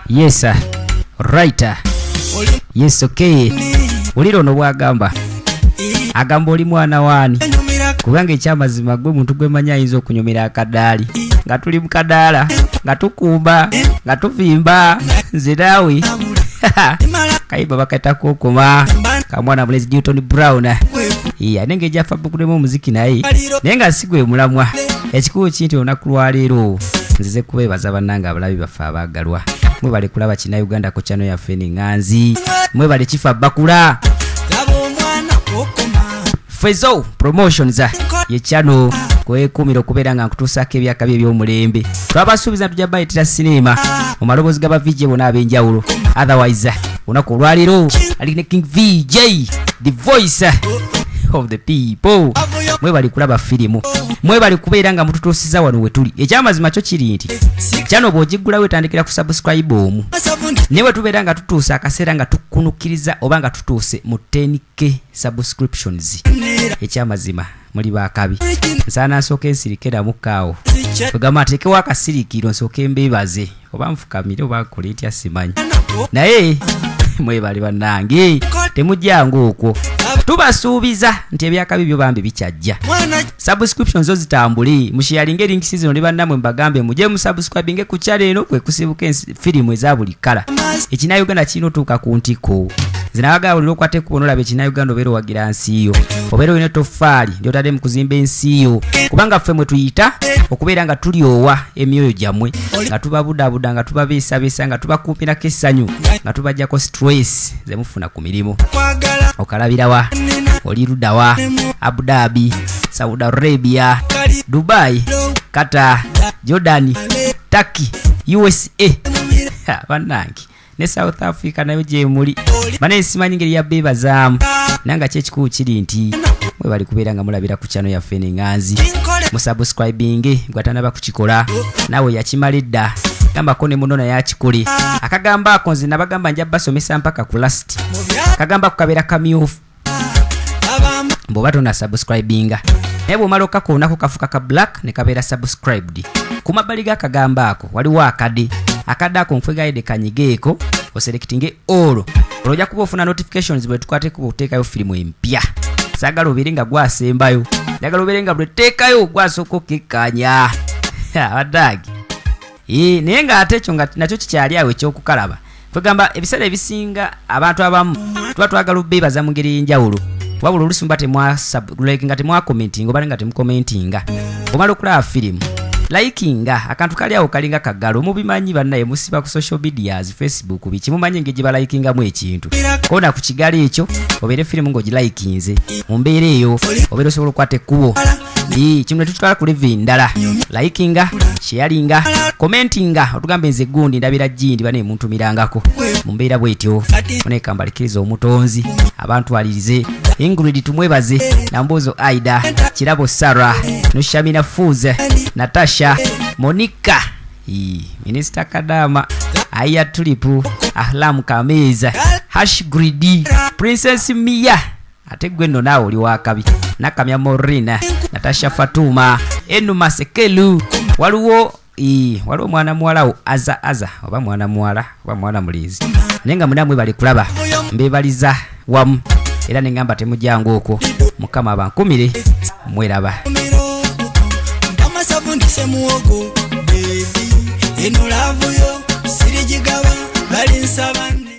Yes right. Yes okay. Uliro no bwagamba agamba oli mwana wani kubanga ekyamazima gwe muntu gwe manya ayinza okunyomera akadaali nga tuli mu kadaala nga tukumba nga tuvimba nze naawe kayiba bakatako okoma kamwana mulezi Newton Brown nenge jafa bukulemu omuziki naye nga sigwe mulamwa ekikubo kinti olunaku lwaleero nzize kubeebaza bannanga abalabi baffe abaagalwa mwe bali kulaba kina Uganda ko channel yaffe n'enganzi mwe bali kifa bakula Fezo Promotions ye channel kwekumira okubeera nga nkutuusako ebyaka bye by'omulembe twabasuubiza tujja bayitira sinema mu maloboozi g'aba VJ bonna ab'enjawulo otherwise olunaku olwaleero ali ne King VJ the voice of the people mwe bali kulaba firimu mwe bali kubeera nga mututuusiza wano we tuli ekyamazima kyo kiri nti channel bw'ogiggulawo etandikira ku subscribe omu newe tubeera nga tutuusa akaseera nga tukunukiriza oba nga tutuuse mu 10k subscriptions ekyamazima muli bakabi nsaana nsooka ensirikera mukaawo tugamba ateekewo akasirikiro nsooka mbeebaze oba nfukamire oba nkole ntya simanyi naye mwe bali bannange temujjanga okwo tubasuubiza nti ebyakabi byo bambi bikyajja subscriptions zo zitambule mushiyalinga link season ne bannamwe mbagambe muje mu subscribinge ku channel eno kwe kusibuka firimu eza buli kala ekina Uganda kino tuka ku ntiko zinawaga uliro kwate kubonola be kina Uganda obero wagira nsiyo obero ine tofali ndio tade mu kuzimba ensiyo kubanga ffe mwe tuyita okubeera nga tuliowa emyoyo jamwe nga tubabudabuda nga tubabisa nga tubakumpira kesanyu nga tubajjako stress zemufuna ku mirimu okalabirawa olirudawa Abu Dhabi, Saudi Arabia, Dubai, Qatar, Jordan, Turkey, USA banangi ne South Africa nayo je muli bane simanyi ngeri ya beba zamu nanga kyekikulu kiri nti mwe bali kubeera nga mulabira ku channel ya Fene Nganzi mu subscribing gwatana bakukikola nawe yakimalidda gamba kone munona yakikole akagamba akonzi nabagamba njya basomesa mpaka ku last akagamba kukabera kamyufu mbobato na subscribinga ebo maloka ko nako kafuka ka black ne kabera subscribed kumabali ga kagamba ako waliwo akada ko nfega ide kanyigeeko oselectinge all oloja kubofuna notifications bwe tukwate kubotekayo filmu empya sagalo biringa gwasembayo sagalo biringa bwetekayo gwasoko kikanya adagi nenga atecho ngati nacho kikyali awe kyokukalaba kwegamba ebisale ebisinga abantu abamu twatwagala bebaza mungeri njawulo wabula olusumbate mwa like ngati mwa commenting oba ngati mu commentinga omalo kula film likinga akantu kali awo kalinga kagalo mubimanyi bannaye musiba ku social medias Facebook bichi mumanyi ngeje ba likinga mu ekintu kona ku kigali ekyo obere film ngo gilikinze mumbere eyo obere sobolo kwate kubo kimwe tutwala ku live ndala likinga sharinga commentinga otugambe nze gundi ndabira jindi bane muntu mirangako mumbera bwetyo oneka mbalikirizo omutonzi abantu alirize Ingrid tumwebaze na Mbozo Aida Kirabo Sarah Nushamina Fuze Natasha Monica Minister Kadama Aya Tulipu Ahlam Kameza Hash Greedy Princess Mia ategwendo nawo oli wakabi Nakamya Morina Natasha Fatuma Enu Masekelu waliwo mwana mwalawo aza oba mwana mwala oba mwana mulizi nenga munamwe bali kulaba mbebaliza wamu era nengamba temujjangu okwo mukama abankumire mweraba amasavundise muwogo baby eno love yo sirijigaba bali nsaba